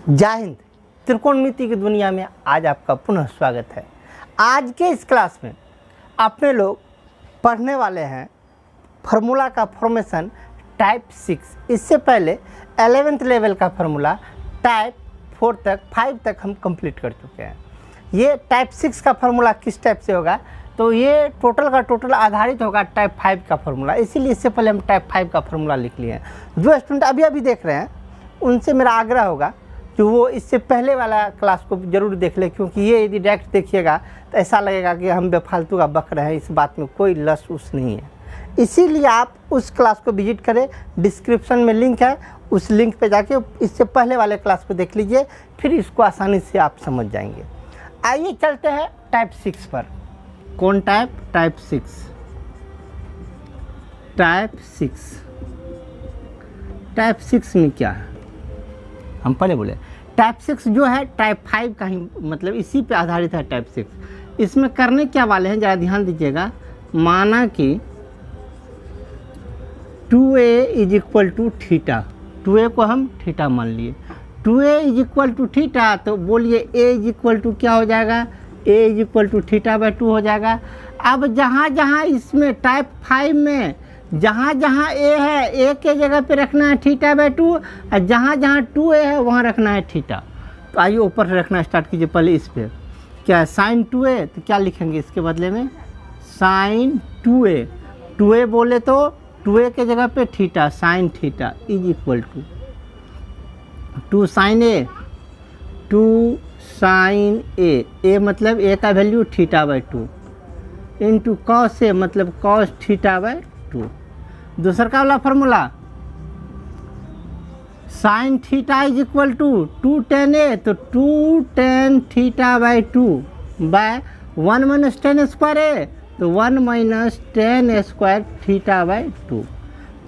जय हिंद। त्रिकोणमिति की दुनिया में आज आपका पुनः स्वागत है। आज के इस क्लास में अपने लोग पढ़ने वाले हैं फार्मूला का फॉर्मेशन टाइप 6। इससे पहले 11th लेवल का फार्मूला टाइप 4 तक 5 तक हम कंप्लीट कर चुके हैं। ये टाइप 6 का फार्मूला किस टाइप से होगा, तो ये टोटल का टोटल आधारित होगा टाइप 5 का फार्मूला। इसीलिए इससे पहले हम टाइप 5 का फार्मूला लिख लिए हैं। जो स्टूडेंट अभी अभी देख रहे हैं उनसे मेरा आग्रह होगा कि वो इससे पहले वाला क्लास को ज़रूर देख ले, क्योंकि ये यदि डायरेक्ट देखिएगा तो ऐसा लगेगा कि हम बेफालतू का बक रहे हैं। इस बात में कोई लस उस नहीं है। इसीलिए आप उस क्लास को विजिट करें, डिस्क्रिप्शन में लिंक है, उस लिंक पे जाके इससे पहले वाले क्लास को देख लीजिए, फिर इसको आसानी से आप समझ जाएंगे। आइए चलते हैं टाइप 6 पर। कौन टाइप? टाइप 6। टाइप 6 में क्या है हम पहले बोले। टाइप 6 जो है टाइप 5 का ही मतलब इसी पे आधारित है टाइप 6। इसमें करने क्या वाले हैं ज़रा ध्यान दीजिएगा। माना कि 2a = थीटा, 2a को हम थीटा मान लिए। 2a = थीटा, तो बोलिए a = क्या हो जाएगा? a = θ/2 हो जाएगा। अब जहाँ जहाँ इसमें टाइप 5 में जहाँ जहाँ a है, a के जगह पे रखना है θ/2, और जहाँ जहाँ 2a है वहाँ रखना है थीटा। तो आइए ऊपर से रखना स्टार्ट कीजिए। पहले इस पे क्या है? sin 2a, तो क्या लिखेंगे इसके बदले में? sin 2a। 2a बोले तो 2a के जगह पे theta, sin theta = 2 sin a, 2 sin a, a मतलब a का वैल्यू θ/2 इंटू cos a मतलब cos θ/2। दूसरा का वाला formula sin theta = 2 tan a, तो 2 tan θ/2 by 1 - tan square a, तो 1 - tan स्क्वायर θ/2।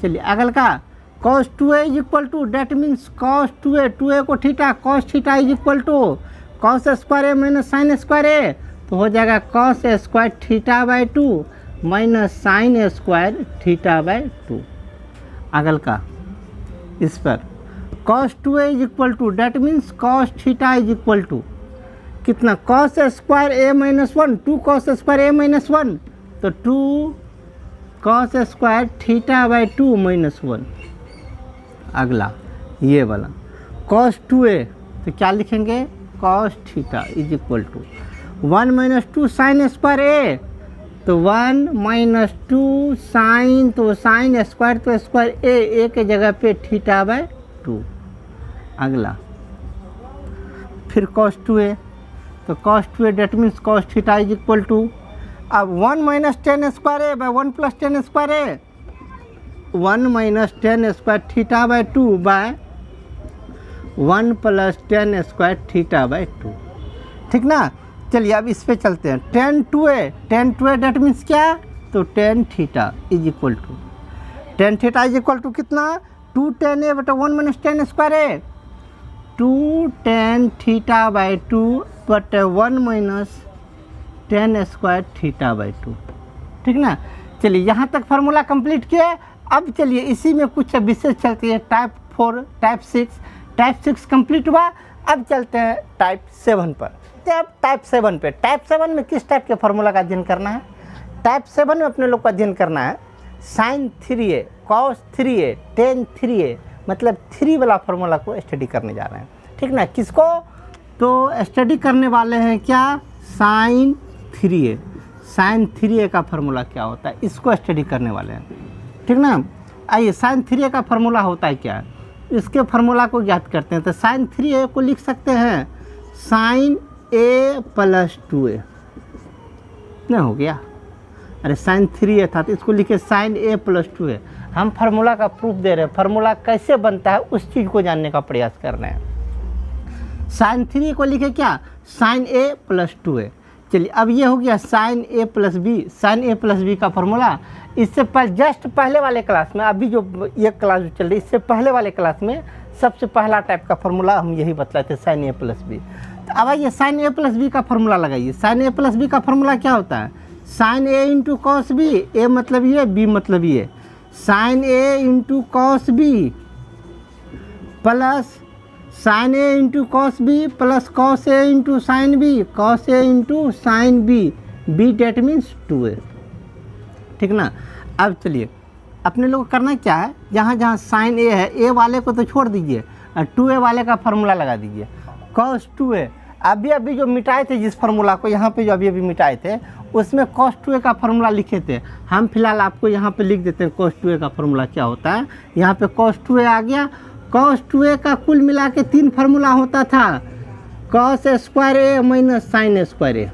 चलिए अगल का cos 2a = that means cos 2a को theta, cos theta = cos square a minus sine square a, तो हो जाएगा cos square θ/2 minus sine square θ/2। अगल का इस पर cos 2a = that means cos theta = कितना? cos square a - 1, 2 cos square a - 1, तो 2 cos स्क्वायर θ/2 - 1। अगला ये वाला cos 2a, तो क्या लिखेंगे? cos theta = 1 - 2 sign square a, तो 1 - 2 साइन, तो साइन स्क्वायर तो स्क्वायर a के जगह पे θ/2। अगला फिर cos 2a, तो cos 2a that means cos theta = अब 1 - tan square a by 1 + tan square a, 1 - tan square θ/2 by 1 + tan square θ/2। ठीक ना? चलिए अब इस पे चलते हैं। tan 2a डेट मीन्स क्या? तो tan थीटा = tan थीटा = कितना? 2 tan a बटा 1 - tan स्क्वायर a, 2 tan θ/2 बटा 1 - tan स्क्वायर θ/2। ठीक ना? चलिए यहाँ तक फार्मूला कंप्लीट किए। अब चलिए इसी में कुछ विशेष चलती है। टाइप 4 टाइप 6 कंप्लीट हुआ। अब चलते हैं टाइप 7 पर। अब टाइप 7 पे, टाइप 7 में किस टाइप के फार्मूला का अध्ययन करना है? टाइप 7 में अपने लोग का अध्ययन करना है sin 3a, cos 3a, tan 3a, मतलब 3 वाला फार्मूला को स्टडी करने जा रहे हैं। ठीक ना? किसको? तो स्टडी करने वाले हैं क्या? sin 3a। sin 3a का फार्मूला क्या होता है, इसको स्टडी करने वाले हैं। ठीक ना? आइए sin 3a का फार्मूला होता है क्या, इसके फार्मूला को ज्ञात करते हैं। तो sin 3a को लिख सकते हैं sin a + 2a। नहीं हो गया? अरे sin 3a था तो इसको लिखे sin a + 2a। हम फार्मूला का प्रूफ दे रहे हैं, फार्मूला कैसे बनता है उस चीज़ को जानने का प्रयास कर रहे हैं। sin 3 को लिखे क्या? sin a + 2a। चलिए अब ये हो गया sin a + b। sin a + b का फार्मूला इससे जस्ट पहले वाले क्लास में, अभी जो ये क्लास चल रही है इससे पहले वाले क्लास में सबसे पहला टाइप का फार्मूला हम यही बतलाए थे, sin a + b। तो अब आइए sin a + b का फार्मूला लगाइए। sin a + b का फार्मूला क्या होता है? sin a × cos b, a मतलब ये, b मतलब ये, sin a × cos b plus sine A into cos B plus cos A into sine B, cos A into sine B, B that means 2a। ठीक ना। अब चलिए अपने लोग करना क्या है, जहाँ जहाँ साइन ए है, ए वाले को तो छोड़ दीजिए और 2a वाले का फार्मूला लगा दीजिए। कॉस 2a अभी जो मिटाए थे जिस फार्मूला को, यहाँ पे जो अभी मिटाए थे उसमें कॉस 2a का फार्मूला लिखे थे। हम फिलहाल आपको यहाँ पे लिख देते हैं कॉस 2a का फार्मूला क्या होता है। यहाँ पे कॉस 2a आ गया। कॉस 2a का कुल मिला के 3 फार्मूला होता था, कॉस स्क्वायर ए माइनस साइन स्क्वायर ए।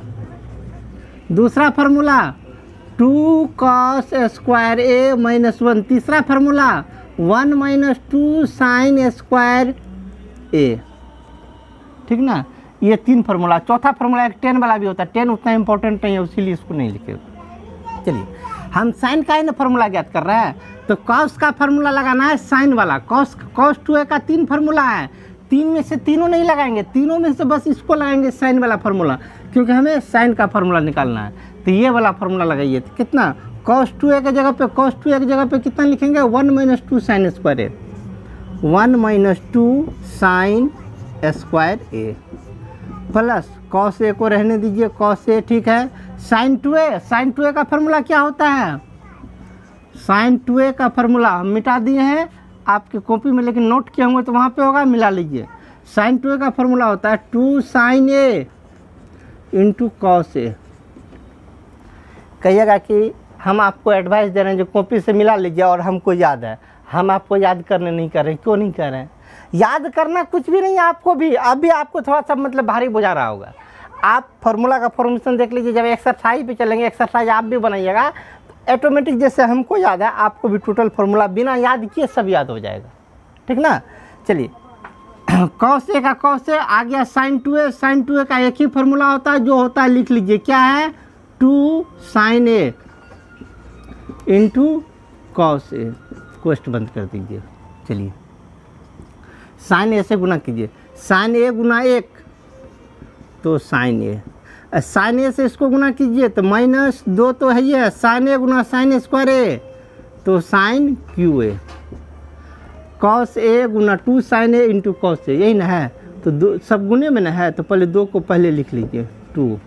दूसरा फार्मूला 2 कॉस स्क्वायर ए माइनस 1। तीसरा formula 1 minus 2 sign square a. ठीक ना, ये 3 फार्मूला। चौथा फार्मूला एक 10 वाला भी होता है, 10 उतना इंपॉर्टेंट नहीं है इसीलिए इसको नहीं लिखे। चलिए हम साइन का ही ना फार्मूला ज्ञात कर रहे हैं, तो कॉस का फार्मूला लगाना है साइन वाला। कॉस 2a का 3 फार्मूला है, 3 में से तीनों नहीं लगाएंगे, तीनों में से बस इसको लगाएंगे साइन वाला फार्मूला, क्योंकि हमें साइन का फार्मूला निकालना है। तो ये वाला फार्मूला लगाइए। तो कितना, कॉस 2a के जगह पे, कॉस 2a की जगह पे कितना लिखेंगे, 1 माइनस 2 साइन स्क्वायर ए, 1 माइनस 2 साइन स्क्वायर ए प्लस कॉस ए को रहने दीजिए, कॉस ए। ठीक है, साइन 2a का फार्मूला क्या होता है, साइन 2a का फार्मूला हम मिटा दिए हैं आपके कॉपी में, लेकिन नोट किए होंगे तो वहाँ पे होगा, मिला लीजिए। साइन 2a का फार्मूला होता है 2 साइन ए इंटू कॉस ए। कहिएगा कि हम आपको एडवाइस दे रहे हैं, जो कॉपी से मिला लीजिए और हमको याद है। हम आपको याद करने नहीं कर रहे। क्यों नहीं कर रहे हैं? याद करना कुछ भी नहीं है आपको भी, अभी आपको थोड़ा सा मतलब भारी बुझा रहा होगा। आप फार्मूला का फॉर्मेशन देख लीजिए, जब एक्सरसाइज पे चलेंगे, एक्सरसाइज आप भी बनाइएगा तो ऑटोमेटिक जैसे हमको याद है आपको भी टोटल फार्मूला बिना याद किए सब याद हो जाएगा। ठीक ना। चलिए कॉस ए का कॉस ए आ गया, साइन 2a, साइन 2a का एक ही फार्मूला होता है, जो होता है लिख लीजिए, क्या है, 2 साइन ए इंटू कॉस ए। क्वेश्चन बंद कर दीजिए। चलिए साइन ए से गुना कीजिए, साइन ए गुना 1 तो साइन ए, साइन ए से इसको गुना कीजिए तो माइनस 2 तो है ही है, साइन ए गुना साइन स्क्वायर ए तो sine cube a, cos a गुना 2 sine A into cos a, यही ना है। तो दो सब गुने में ना है, तो पहले 2 को पहले लिख लीजिए, 2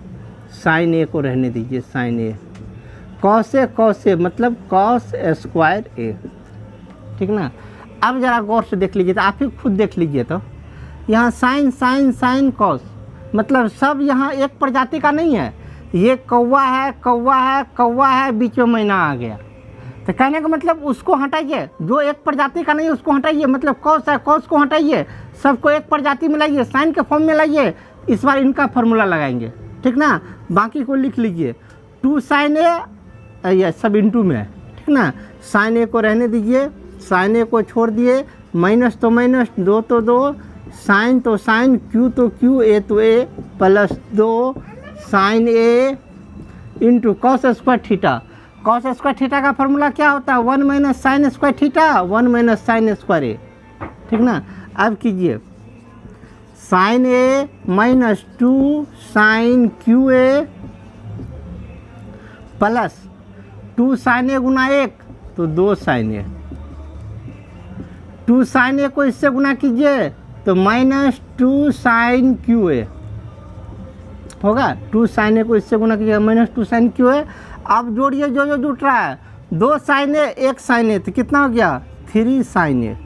साइन ए को रहने दीजिए, साइन ए, कॉस ए मतलब कॉस स्क्वायर ए। ठीक ना। अब ज़रा गौर से देख लीजिए, तो आप ही खुद देख लीजिए, तो यहाँ साइन साइन साइन कॉस, मतलब सब यहाँ एक प्रजाति का नहीं है। ये कौवा है, कौवा है, कौवा है, बीच में मैना आ गया। तो कहने का मतलब उसको हटाइए, जो एक प्रजाति का नहीं है उसको हटाइए, मतलब कॉस है, कॉस को हटाइए, सबको एक प्रजाति में लाइए, साइन के फॉर्म में लाइए। इस बार इनका फार्मूला लगाएंगे। ठीक ना। बाकी को लिख लीजिए, 2 साइन ए, ये सब इंटू में है। ठीक ना। साइन ए को रहने दीजिए, साइन ए को छोड़ दिए, माइनस तो माइनस, 2 तो 2, साइन तो साइन, क्यू तो क्यू, ए तो a, plus 2 sine A into cos square theta. Cos square theta का फार्मूला क्या होता है, 1 minus sine square theta, 1 minus sine square a. ठीक ना। अब कीजिए, sine A minus 2 sine cube a plus 2 sine a गुना 1 तो 2 साइन ए, 2 साइन ए को इससे गुना कीजिए तो माइनस 2 साइन क्यू ए होगा। 2 साइन ए को इससे गुना कीजिए, माइनस 2 साइन क्यू ए। अब जोड़िए जो जो जुट रहा है, 2 साइन ए 1 साइन ए, तो कितना हो गया, 3 sine A,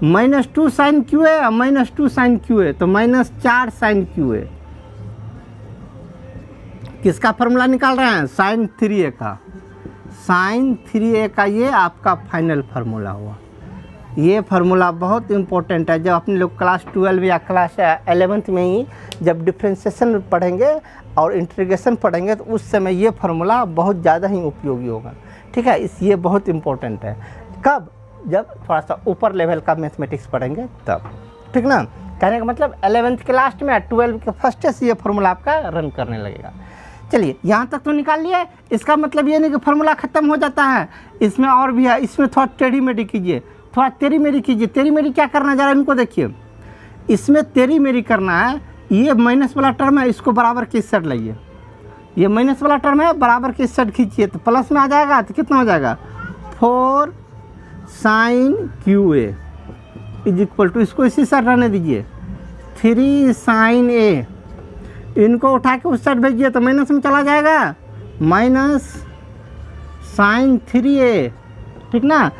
minus 2 sine cube A, minus 2 sine cube ए तो माइनस 4 साइन क्यू ए। किसका फार्मूला निकाल रहे हैं, साइन 3a का, साइन 3a का ये आपका फाइनल फार्मूला हुआ। ये फार्मूला बहुत इंपॉर्टेंट है। जब अपने लोग क्लास 12 या क्लास 11th में ही जब डिफ्रेंशिएशन पढ़ेंगे और इंटीग्रेशन पढ़ेंगे तो उस समय ये फार्मूला बहुत ज़्यादा ही उपयोगी होगा। ठीक है, ये बहुत इंपॉर्टेंट है। कब, जब थोड़ा सा ऊपर लेवल का मैथमेटिक्स पढ़ेंगे तब। ठीक ना। कहने का मतलब 11th के लास्ट में, 12 के फर्स्ट से ये फार्मूला आपका रन करने लगेगा। चलिए यहाँ तक तो निकाल लिए। इसका मतलब ये नहीं कि फार्मूला ख़त्म हो जाता है, इसमें और भी है। इसमें थोड़ा टेढ़ी मेढ़ी कीजिए, थोड़ा तेरी मेरी कीजिए। तेरी मेरी क्या करना जा रहा है, इनको देखिए, इसमें तेरी मेरी करना है। ये माइनस वाला टर्म है, इसको बराबर के इस साइड लाइए। ये माइनस वाला टर्म है, बराबर के इस साइड खींचिए तो प्लस में आ जाएगा। तो कितना हो जाएगा, 4 sine cube A. Is equal to, इसको इसी साइड रहने दीजिए, 3 sin a, इनको उठा के उस साइड भेजिए तो माइनस में चला जाएगा, माइनस sin 3a, ठीक ना।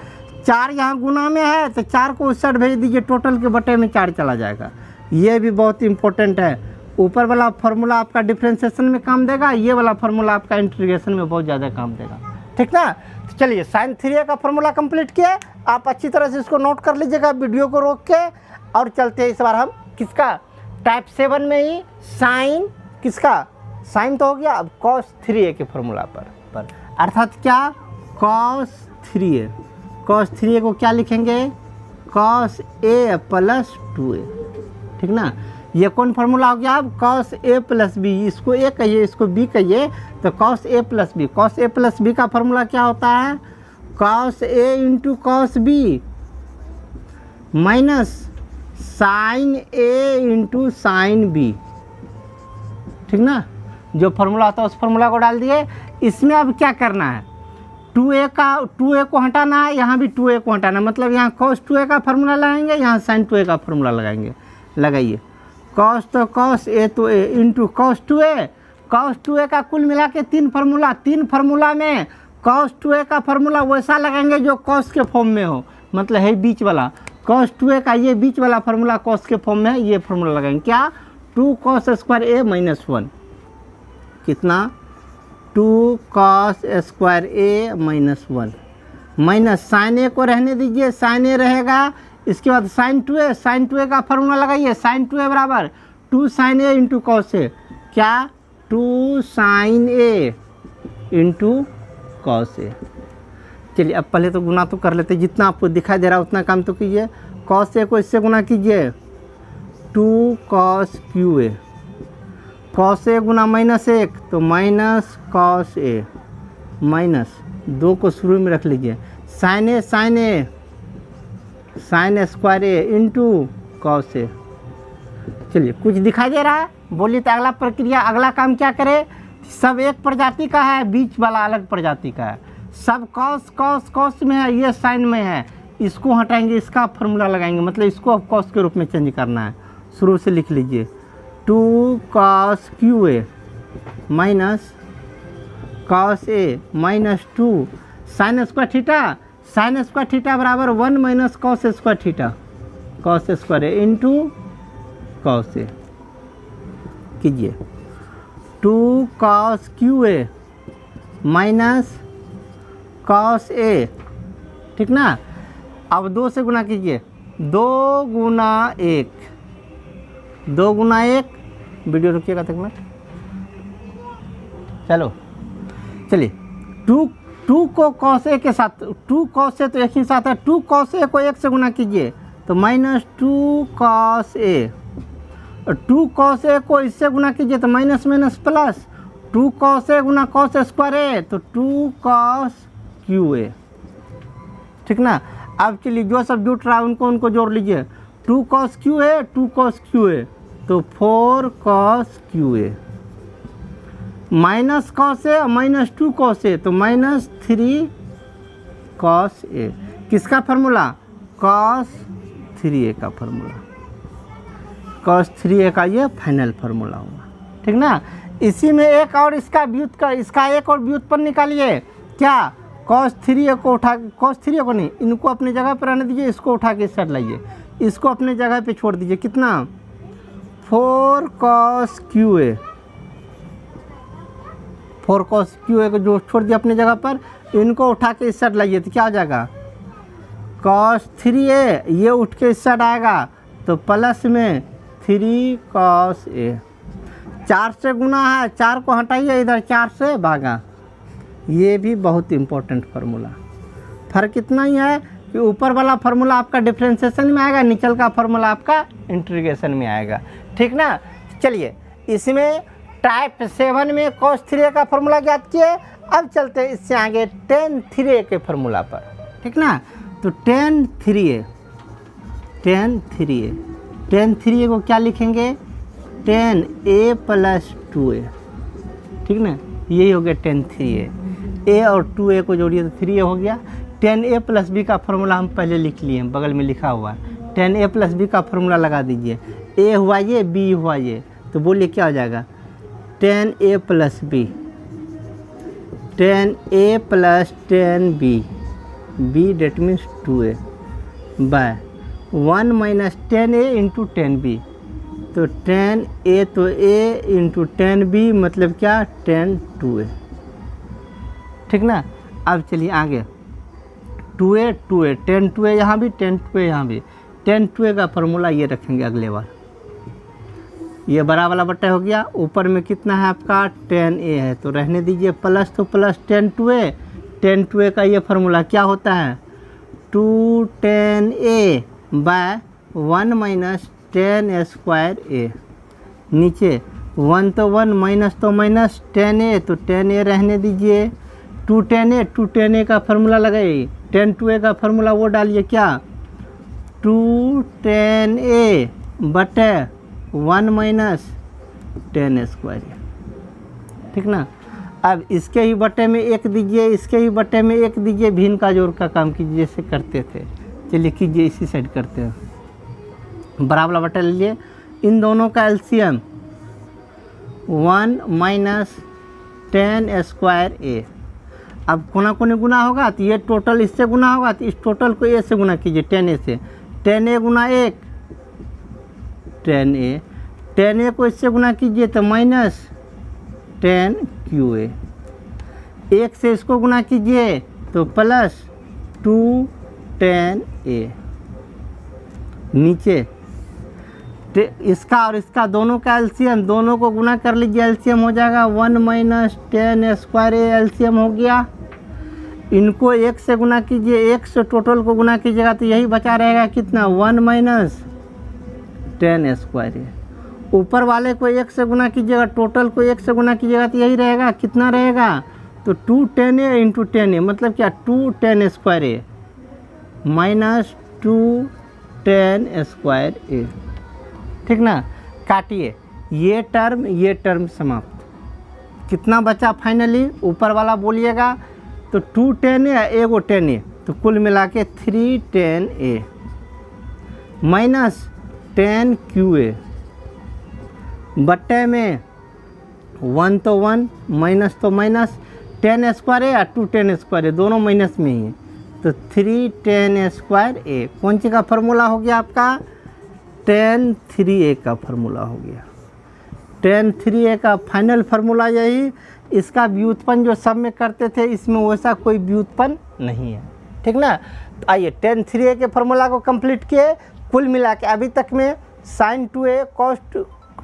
4 यहाँ गुना में है तो 4 को उस साइड भेज दीजिए, टोटल के बटे में 4 चला जाएगा। ये भी बहुत इंपॉर्टेंट है। ऊपर वाला फार्मूला आपका डिफ्रेंशिएशन में काम देगा, ये वाला फार्मूला आपका इंटीग्रेशन में बहुत ज़्यादा काम देगा, ठीक ना। तो चलिए sin 3a का फार्मूला कंप्लीट किया, आप अच्छी तरह से इसको नोट कर लीजिएगा वीडियो को रोक के, और चलते हैं इस बार हम किसका, टाइप 7 में ही साइन, किसका साइन तो हो गया, अब cos 3a के फार्मूला पर अर्थात क्या, cos 3a, cos 3a को क्या लिखेंगे, cos a प्लस 2a, ठीक ना। ये कौन फार्मूला हो गया, अब cos a प्लस b, इसको a कहिए इसको b कहिए, तो cos a plus b, cos a plus b का फार्मूला क्या होता है, cos a into cos b minus sine a into sine b, ठीक ना। जो फार्मूला होता है उस फार्मूला को डाल दिए। इसमें अब क्या करना है, 2a को हटाना है, यहाँ भी 2a को हटाना है, मतलब यहाँ cos 2a का फार्मूला लगाएंगे, यहाँ sin 2a का फार्मूला लगाएंगे। लगाइए, cos तो cos, a तो a into cos 2a, cos 2a का कुल मिला के 3 फार्मूला, 3 फार्मूला में cos 2a का फार्मूला वैसा लगाएंगे जो cos के फॉर्म में हो, मतलब है बीच वाला, cos 2a का ये बीच वाला फार्मूला cos के फॉर्म में है, ये फार्मूला लगाएंगे क्या, 2 cos स्क्वायर a माइनस 1, कितना 2 cos square a minus 1, minus sine a को रहने दीजिए, साइन a रहेगा, इसके बाद साइन 2a का फार्मूला लगाइए, साइन 2a बराबर 2 sin a into cos a, क्या 2 sin a into cos a। चलिए अब पहले तो गुना तो कर लेते, जितना आपको दिखाई दे रहा है उतना काम तो कीजिए। कॉस a को इससे गुना कीजिए, 2 cos q a, cos a Guna minus 1 तो माइनस कॉस a, माइनस 2 को शुरू में रख लीजिए, sine a sine square a into cos a। चलिए कुछ दिखाई दे रहा है, बोलिए तो अगला प्रक्रिया, अगला काम क्या करे, सब एक प्रजाति का है, बीच वाला अलग प्रजाति का है, सब कॉस में है, ये साइन में है, इसको हटाएंगे, इसका फार्मूला लगाएंगे, मतलब इसको अब कॉस के रूप में चेंज करना है। शुरू से लिख लीजिए, 2 cos q a minus cos a minus 2 sign square theta बराबर 1 minus cos square theta, cos square a into cos a। कीजिए 2 cos q a minus cos a, ठीक ना। अब 2 से गुना कीजिए, 2 गुना 1, वीडियो रुकिएगा तक मिनट, चलो चलिए 2 को cos a के साथ, 2 cos a तो एक ही साथ है, 2 cos a को 1 से गुना कीजिए तो माइनस 2 cos a, और 2 cos a को इससे गुना कीजिए तो minus minus plus, 2 cos a Guna cos square a तो 2 cos q a, ठीक ना। अब चलिए जो सब जुट रहा है उनको जोड़ लीजिए, 2 cos q a तो 4 cos q a, minus cos a minus 2 cos a तो माइनस 3 cos a, किसका फार्मूला, cos 3a का फार्मूला, cos 3a का ये फाइनल फार्मूला होगा, ठीक ना। इसी में एक और इसका एक और व्युत्पन्न निकालिए, क्या, cos 3a को उठा, cos 3a को नहीं, इनको अपने जगह पर रहने दीजिए, इसको उठा के इस साइड लाइए, इसको अपने जगह पे छोड़ दीजिए, कितना 4 cos q a, 4 cos q a को जो छोड़ दिया अपनी जगह पर, इनको उठा के इस साइड लाइए तो क्या आ जाएगा, cos 3a, ये उठ के इस साइड आएगा तो प्लस में 3 cos a, 4 से गुना है, 4 को हटाइए, इधर 4 से भागा, ये भी बहुत इम्पोर्टेंट फार्मूला। फर्क इतना ही है कि ऊपर वाला फार्मूला आपका डिफ्रेंशिएशन में आएगा, नीचल का फार्मूला आपका इंटीग्रेशन में आएगा, ठीक ना। चलिए इसमें टाइप 7 में cos 3a का फार्मूला ज्ञात किए, अब चलते हैं इससे आगे tan 3a के फार्मूला पर, ठीक ना। तो tan 3a को क्या लिखेंगे, tan a प्लस 2a, ठीक ना, यही हो गया tan 3a, a और 2a को जोड़िए तो 3a हो गया। tan a प्लस b का फार्मूला हम पहले लिख लिए हैं, बगल में लिखा हुआ है, टेन ए प्लस बी का फॉर्मूला लगा दीजिए। ए हुआ ये, बी हुआ ये, तो बोलिए क्या हो जाएगा, tan A plus B, tan A plus tan B, B that means 2a by 1 minus tan A into tan B, तो टेन ए तो a इंटू टेन बी मतलब क्या, टेन 2a, ठीक ना। अब चलिए आगे, 2a 2a, टेन 2a यहाँ भी, टेन 2a यहाँ भी, टेन 2a का फॉर्मूला ये रखेंगे अगले बार। ये बड़ा वाला बट्टा हो गया, ऊपर में कितना है आपका, टेन ए है तो रहने दीजिए, प्लस तो plus ten 2a, ten 2a का ये फार्मूला क्या होता है, 2 टेन ए बाय 1 माइनस टेन स्क्वायर ए, नीचे 1 तो 1 माइनस तो माइनस टेन ए, तो टेन ए रहने दीजिए, 2 टेन ए का फार्मूला लगाइए, टेन 2a का फार्मूला वो डालिए क्या, 2 टेन ए बटे 1 माइनस टेन स्क्वायर, ठीक ना। अब इसके ही बटे में एक दीजिए, इसके ही बटे में एक दीजिए, भिन्न का जोड़ का काम कीजिए जैसे करते थे। चलिए कीजिए, इसी साइड करते हैं। बराबर बटा ले लिए, इन दोनों का एलसीएम 1 माइनस टेन स्क्वायर ए। अब कोना कोने गुना होगा तो ये टोटल इससे गुना होगा, तो इस टोटल को ए से गुना कीजिए, टेन ए से, टेन ए गुना एक, टेन ए को इससे गुना कीजिए तो माइनस टेन क्यू ए, एक से इसको गुना कीजिए तो प्लस 2 टेन ए, नीचे इसका और इसका दोनों का एलसीएम, दोनों को गुना कर लीजिए, एलसीएम हो जाएगा 1 माइनस टेन स्क्वायर ए, एलसीएम हो गया। इनको एक से गुना कीजिए, एक से टोटल को गुना कीजिएगा तो यही बचा रहेगा कितना, 1 माइनस टेन स्क्वायर ए। ऊपर वाले को एक से गुना कीजिएगा, टोटल को एक से गुना कीजिएगा तो यही रहेगा, कितना रहेगा, तो 2 टेन ए इंटू टेन ए मतलब क्या, 2 ten square A minus 2 ten square a, ठीक ना। काटिए, ये टर्म समाप्त। कितना बचा फाइनली, ऊपर वाला बोलिएगा तो 2 टेन ए, एगो टेन ए, तो कुल मिला के 3 ten A minus 10 Q A, बट्टे में 1 तो 1 माइनस तो माइनस, टेन स्क्वायर ए या 2 टेन स्क्वायर ए दोनों माइनस में ही है, तो 3 टेन स्क्वायर ए। कौन सी का फार्मूला हो गया आपका, टेन 3a का फार्मूला हो गया। टेन 3a का फाइनल फार्मूला यही, इसका व्युत्पन्न जो सब में करते थे इसमें वैसा कोई व्युत्पन्न नहीं है, ठीक ना। तो आइए टेन 3a के फार्मूला को कंप्लीट किए, कुल मिला के अभी तक में sign 2a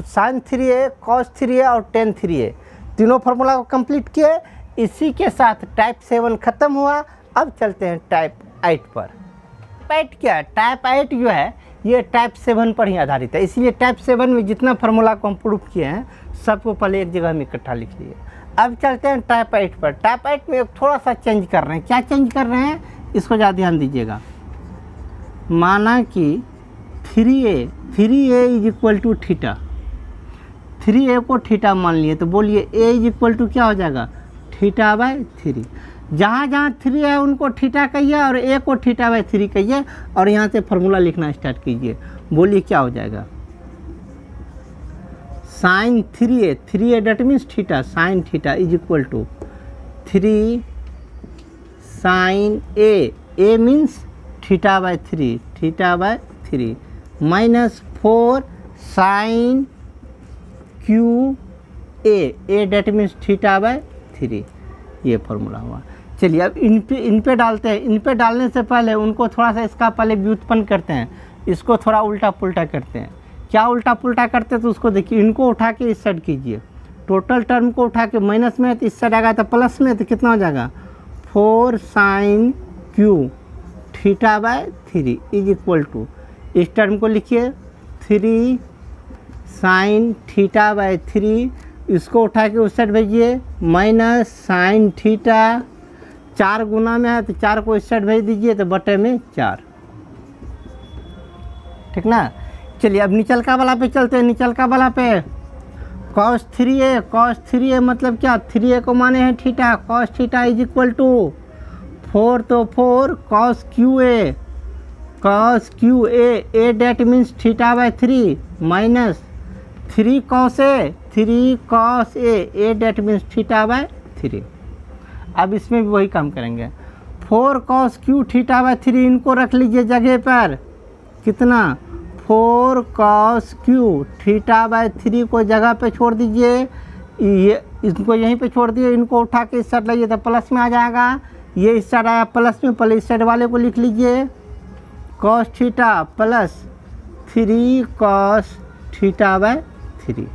sign 3a cos 3a और टेन 3a तीनों फार्मूला को कंप्लीट किए। इसी के साथ टाइप 7 ख़त्म हुआ। अब चलते हैं टाइप 8 पर। टाइप 8 क्या है, टाइप 8 जो है ये टाइप 7 पर ही आधारित है, इसलिए टाइप 7 में जितना फार्मूला को हम प्रूफ किए हैं सबको पहले एक जगह में इकट्ठा लिख लिए। अब चलते हैं टाइप 8 पर। टाइप 8 में थोड़ा सा चेंज कर रहे हैं। क्या चेंज कर रहे हैं, इसको ज़्यादा ध्यान दीजिएगा। माना कि 3a is equal to theta, 3a को थीटा मान लिए, तो बोलिए a इज इक्वल टू क्या हो जाएगा, थीटा बाय 3। जहाँ जहाँ 3 है उनको थीटा कहिए और a को थीटा बाय 3 कहिए और यहाँ से फार्मूला लिखना स्टार्ट कीजिए। बोलिए क्या हो जाएगा, sine 3a that means theta, sine theta is equal to 3 sine a means theta by 3 minus 4 sine cube a that means theta by 3। ये फार्मूला हुआ। चलिए अब इन पे डालते हैं। इन पे डालने से पहले उनको थोड़ा सा इसका पहले व्युत्पन्न करते हैं, इसको थोड़ा उल्टा पुल्टा करते हैं। क्या उल्टा पुल्टा करते हैं तो उसको देखिए, इनको उठा के इस साइड कीजिए, टोटल टर्म को उठा के माइनस में है तो इस साइड आएगा, तो प्लस में तो कितना हो जाएगा 4 sine cube theta by 3 is equal to, इस टर्म को लिखिए 3 साइन थीटा बाय 3, इसको उठा के उस साइड भेजिए माइनस साइन थीटा, 4 गुना में है तो 4 को इस साइड भेज दीजिए तो बटे में 4, ठीक ना। चलिए अब निचलका वाला पे चलते हैं। निचलका वाला पे cos 3a मतलब क्या, 3a को माने हैं theta, cos theta is equal to 4 तो 4 cos QA cos cube A that means theta by 3 minus 3 cos A that means theta by 3। अब इसमें भी वही काम करेंगे। 4 कॉस क्यू थीटा बाय 3 इनको रख लीजिए जगह पर, कितना 4 कॉस क्यू थीटा बाय 3 को जगह पे छोड़ दीजिए, ये इसको यहीं पे छोड़ दिए, इनको उठा के इस साइड लाइए तो प्लस में आ जाएगा, ये इस साइड आया प्लस में, पहले इस साइड वाले को लिख लीजिए cos theta plus 3 cos theta by 3।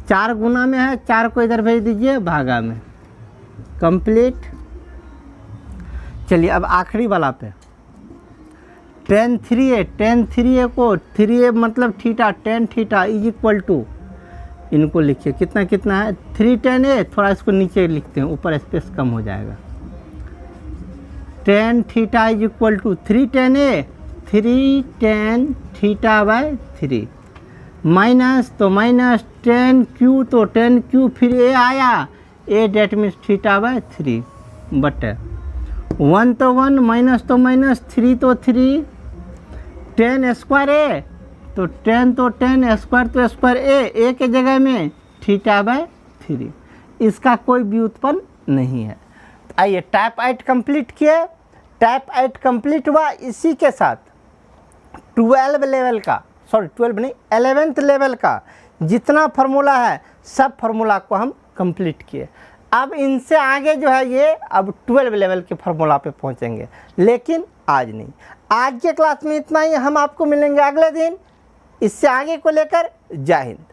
4 गुना में है, 4 को इधर भेज दीजिए भागा में, कंप्लीट। चलिए अब आखिरी वाला पे tan 3a को 3a मतलब theta, tan theta is equal to, इनको लिखिए कितना कितना है 3 tan a, थोड़ा इसको नीचे लिखते हैं ऊपर स्पेस कम हो जाएगा। tan theta is equal to 3 tan a 3 tan theta by 3 minus, तो माइनस tan q, तो tan q फिर a आया, a that means theta by 3 बटे 1 तो 1 माइनस तो माइनस 3 तो 3 tan स्क्वायर a, तो tan स्क्वायर तो स्क्वायर a के जगह में थीटा बाय 3, इसका कोई व्युत्पन्न नहीं है। आइए टाइप 8 कंप्लीट किए। टाइप 8 कंप्लीट हुआ, इसी के साथ 12 लेवल का, सॉरी 12 नहीं 11th लेवल का जितना फार्मूला है सब फार्मूला को हम कंप्लीट किए। अब इनसे आगे जो है ये अब 12 लेवल के फार्मूला पे पहुंचेंगे, लेकिन आज नहीं। आज के क्लास में इतना ही, हम आपको मिलेंगे अगले दिन इससे आगे को लेकर। जय हिंद।